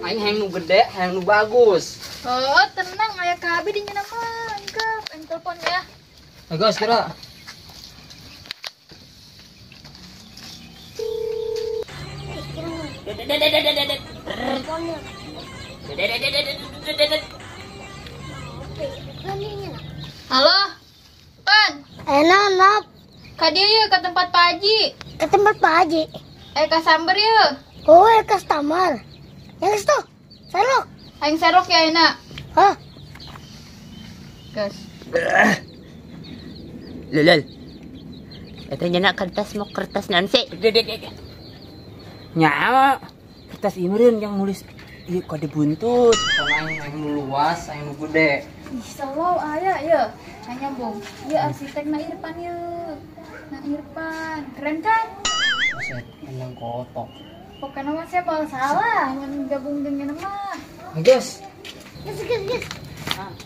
Aing hayang nu gede, hayang nu bagus. Oh, tenang, aya KB di nyeuna mah. Engkep, aing telepon ya. Bagus kira. Halo, Pan. Enak, Ka dieu ye ke tempat Pak Haji. ke tempat Pak Haji. Ka samber ye. Oh, customer. Yang itu, serok. Aing serok ya enak. Hah? Gas. Lelel. Eta nyana kertas mau kertas nanti. Nyawa. Kertas imeureun yang nulis ieu kode buntut. Aing nu luas, aing nu gede. Insyaallah aya ye. Aing nyambung. Ieu arsitekna Irfan ye. Nah Irfan, keren kan? Buset, emang kotok. Pokoknya mah saya malah salah mun gabung dengan mah. Bagus. Yes.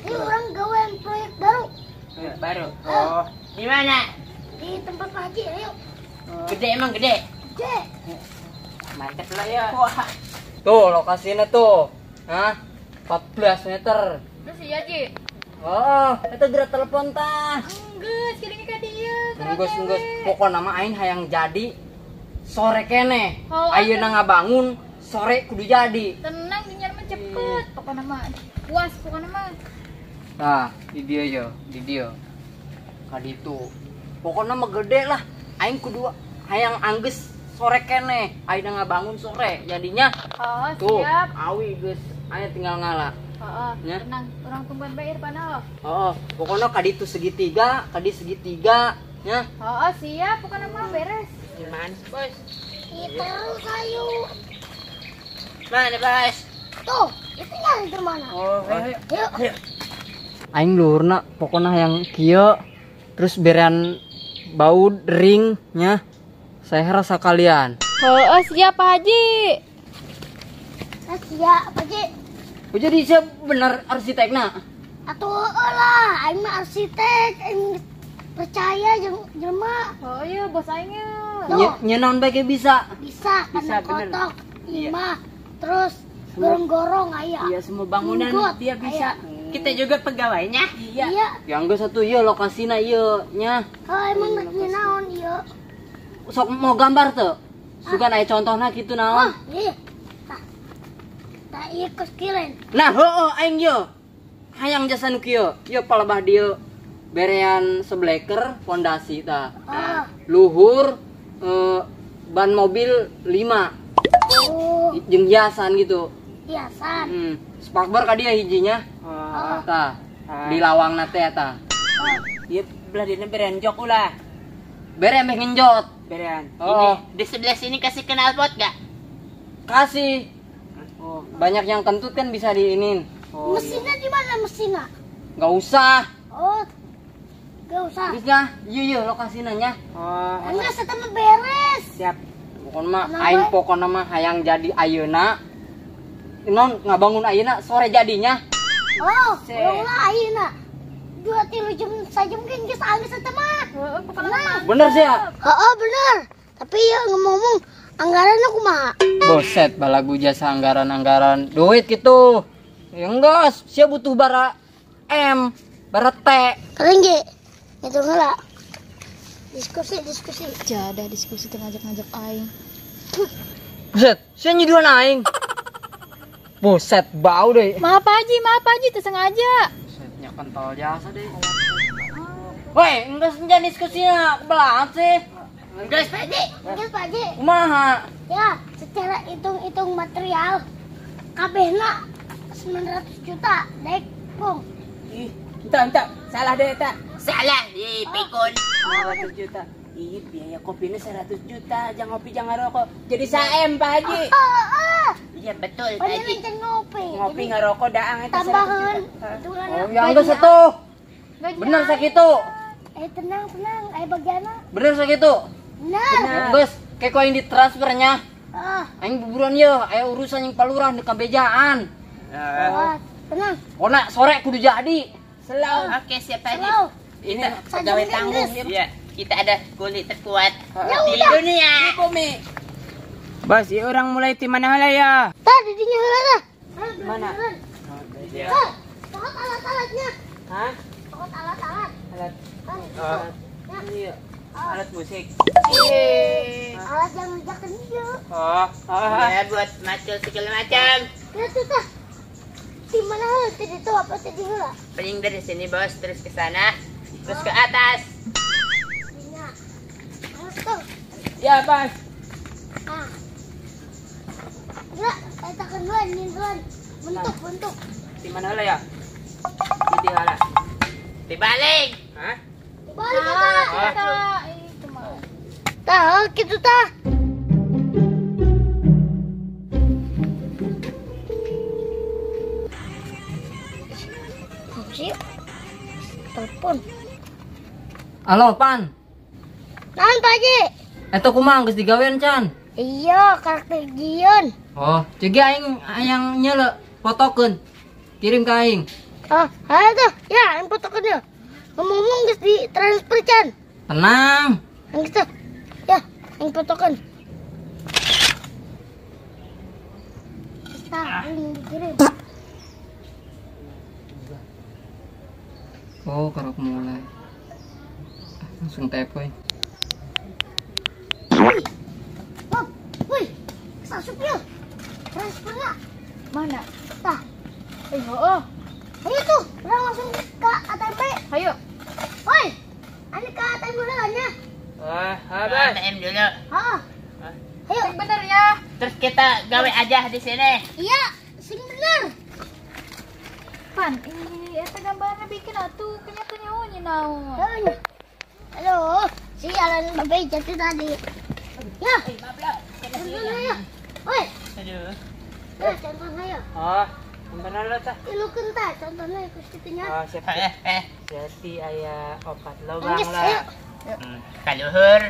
Ini orang gawean proyek baru Baru. Oh, di mana? di tempat Pak Haji. Ayo, Gede emang gede. Cek. Mantep lah ya. Tuh lokasinya tuh. Hah? 14 meter. Terus iya Ji. Oh, itu gerak telepon tah. Geus kiring ka dieu. Enggeus pokona mah aing hayang jadi sore kene. Oh, Ayeuna ngabangun sore kudu jadi. Tenang dinyar mah cepet. Pokoknya mah puas pokoknya mah. Nah, di dia yo, di dia. Kaditu. Pokona mah gede lah. Aing kudu hayang anggeus sore kene. Ayeuna ngabangun sore. Jadinya Oh, tuh, siap. awi geus aya tinggal ngalah. Oh, Ya. tenang. Orang tungguan Mbak Irfan oh. Oh, pokoknya kaditu segitiga, kadi segitiga, ya. Oh, siap pokoknya mah beres. Gimana, Bos? Terus ayo. Mana, Bos? Tuh, itu nyari ke mana? Oh, ayo. Yuk. Aing luhurna pokoknya yang kieu terus berean bau ring nya. Saya rasa kalian. Oh, siap Pak Haji. Siap, Pak Haji. Oh, jadi saya bener arsitekna. Atuh lah, aing mah arsitek, aing percaya jelema Oh iya, bos aingnya. Nyenaon bae ge bisa. bisa Bisa, karena bener. kotok, Iya. imah, terus gorong-gorong aya. Iya, semua bangunan Minggut, dia bisa. aya. Kita juga pegawainya. Iya. Yang geus satu ieu lokasina ieu nya. Oh, emang ngerti naon ieu? Sok mau gambar teu? Sugan aya contohna kitu Oh, naon? iya. Tak iya kos kilen. Nah, heueuh aing ieu. Hayang jasa nu kieu. Ieu palebah dieu berean sebleker fondasi tah. Oh, Luhur ban mobil 5 oh, jeung hiasan gitu. hiasan. Spakbor ka dia hijinya. Oh, Tah, di lawangna teh tah. Oh, dia belah dina berean jok ulah. Bere meh ngenjot. Berean. Oh. Ini di sebelah sini kasih knalpot gak? Kasih. Oh. Banyak yang kentut kan bisa diinin. Oh, mesinnya di mana mesinnya? Nggak usah. Oh, gak usah. Bisa. Iya lokasina nya. Oh, Enggak, setengah beres. siap. Pokona mah Kenapa? aing pokona mah hayang jadi ayeuna. Non ngabangun ayeuna sore jadinya. Oh, Cek. ulang lah ayeuna. 2-3 jam sajam kan geus anggeus eta mah. Oh, pokoknya mah. Bener sih ya? Heeh, bener. Tapi ya ngomong-ngomong anggarannya kumaha? Boset balagu jasa anggaran-anggaran duit gitu. Ya enggak, sia butuh bara M, bara T. Keren ge. Itu heula. Diskusi. Jada diskusi teu ngajak-ngajak aing. Boset, sia nyiduan aing. Boset bau deh. Maaf Pak Haji, teu sengaja. Bosetnya pentol jasa deh. Woi, enggak senja diskusinya kebelah sih. Guys, Pak Geus Pak Haji. Kumaha? Ya, secara hitung-hitung material kabehna 900 juta. Dek, Bung. Ih, entar. Salah deh, tak. Salah, pikun. 100 juta. Ih, biaya kopinya 100 juta. Jangan ngopi, jangan rokok. Jadi saem, Pak Haji. Iya, betul, Pak Padahal Haji. can ngopi. Ngopi Jadi, ngerokok daang itu 100 tambahan. juta. Itu kan Oh, yang enggak satu. Gaji Bener aing. sakitu. tenang. Bagiana. Bener sakitu. Benar. Bener. Geus, kayak kau yang ditransfernya. Ah, Aing buburan ye, aya urusan yang palurah di kabejaan. oh, tenang. Pokona sore kudu jadi. Slow. Oke, siap, Pak Haji. Slow. Ini Sajam pegawai kan, tanggung. Gus. Iya. kita ada kulit terkuat Ya di udah. dunia. Bumi. Bos, ya orang mulai di mana ya? Tadi dinyala lah. Mana? Pokok alat-alatnya. Hah? Pokok alat-alat. Alat. Oh. Iya. Alat musik. Alat yang ngejakin dia. Oh, ya buat macul segala macam. Ya tuh tah. Di mana hal tadi tuh apa tadi hal? Paling dari sini bos, terus ke sana, terus ke atas. Iya. Alat tuh. Ya bos. Ah. Ya, saya takkan duluan, ini duluan. Bentuk. Di mana lah ya? Di mana? Dibalik. Hah? Balik kata. Kata itu mah. Tah, gitu tah. Kunci. Telepon. Halo, Pan. Nahan Pak Haji. Eta kumaha geus digawean can? Iya, karakter Gion. Oh, ceuk aing hayang nyele fotokeun. Kirim ke aing. Oh, ayo tuh. Ya, yang fotokan ya. Ngomong-ngomong geus di transfer Chan. Tenang. Yang gitu. Ya, yang fotokan. Kita ini dikirim. Oh, karok mulai. Langsung tepoy. Wih. Bob, wih. Sasup ya. Transfer ya. Mana? Tah. Oh. Ayo tuh, orang langsung ke ATM. Ayo. Woi, ani ke ATM dulu ya. Bos. ATM dulu. Oh. Ayo. Yang bener ya. Terus kita gawe aja di sini. Iya, sing bener. Pan, ini eta gambarnya bikin atuh kenyataannya ohnya naon. Ayo. Halo, sialan babai jatuh tadi. Ya, contohnya ya. Woi, Aduh. ya contohnya ya. Oh, benar lo tah. Ilu kenta contohnya ikut situnya. Oh, siapa? Jadi aya opat lubang Anggis, lah. ayo. Kaluhur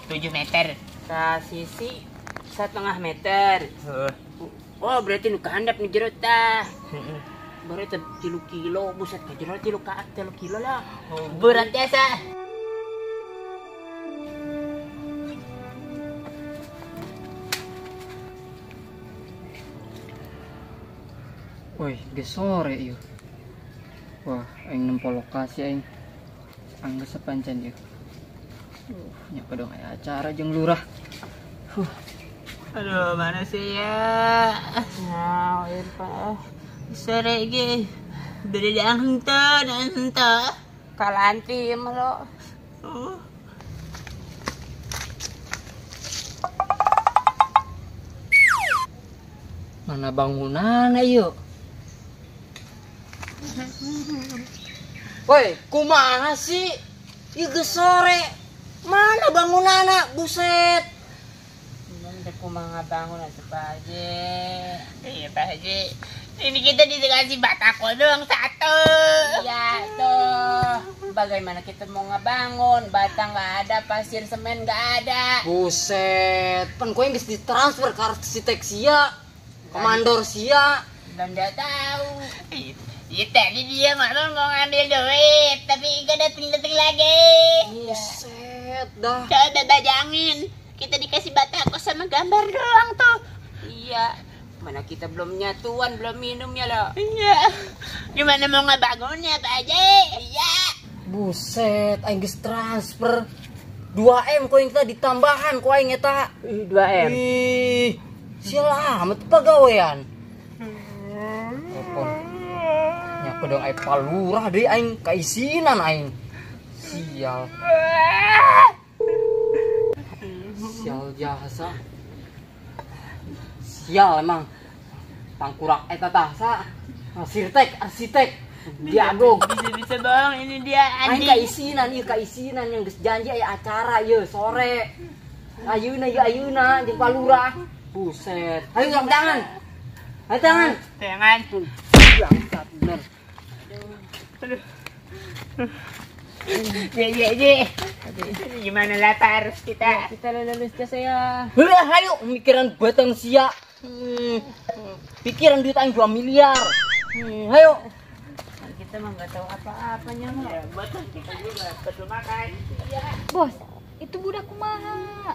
7 meter. Ka sisi 1,5 meter. Oh, berarti nu kahandap nu jero tah. Berarti 3 kilo, buset ka jero 3 kilo lah. Berat biasa. Woi, geus sore ieu. Wah, aing nempo lokasi aing. Anggeus sapancan ieu. Nya dong aya acara jeung lurah. Aduh, mana sih ya? Nah, Irfan. Sore ge. Beda dang henteu. Kalanti mah lo. Mana bangunan ieu? Woi, kumaha sih? Ieu geus sore. Mana bangunana? Buset. Nanti kumaha bangun atuh Pak Haji. Iya Pak Haji. Ini kita dikasih batako doang satu. Iya tuh. Bagaimana kita mau ngebangun? Bata nggak ada, pasir semen nggak ada. Buset. Pan kowe geus ditransfer ka arsitek sia. Komandor sia. Dan dia tahu. Iya tadi dia ngomong mau ngambil duit, tapi nggak dateng lagi. Buset dah. Coba bayangin, kita dikasih batako sama gambar doang tuh. Iya. Mana kita belum nyatuan, belum minum ya lo. Iya. Gimana mau ngebangunnya Pak Haji? Iya. Buset, aing geus transfer 2M koing teh ditambahan ku aing eta. 2M. Ih, sia amat pagawean. Telepon. Nya kedong aing palurah deui aing kaisinan aing. Sial. Sial jasa. Sial emang. Tangkurak eta tah sa. Arsitek. Diadog. Bisa bang, ini dia Aing Andi. kaisinan yang geus janji aya acara ieu sore. Ayeuna jeung palurah. Buset. Ayo yang tangan. Ayo tangan. Jangan. Bangsat bener. Ye. Gimana lapar kita? Kita lulus jasa ya. Heuh, ayo mikiran batang sia. Pikiran duit aing 2 miliar. Ayo. kita mah nggak tahu apa-apanya mah. Ya, betul kita juga betul makan. Iya. Bos, itu budak kumaha.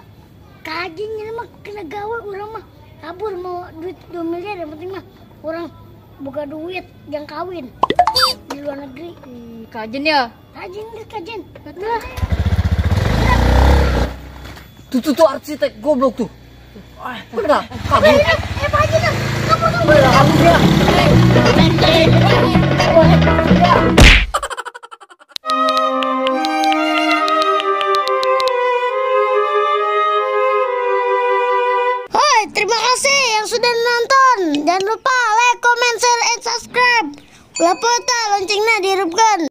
Kajinya mah kena gawe orang mah kabur mau duit 2 miliar yang penting mah orang buka duit yang kawin di luar negeri. Kajen ya? Kajin geus kajin. Betul. Tuh arsitek goblok tuh. Udah, kabur. Pak Haji tuh, kabur. Udah, kabur dia. Hai, terima kasih yang sudah nonton. Jangan lupa like, comment, share, and subscribe. Ulah pota loncengnya dihidupkan.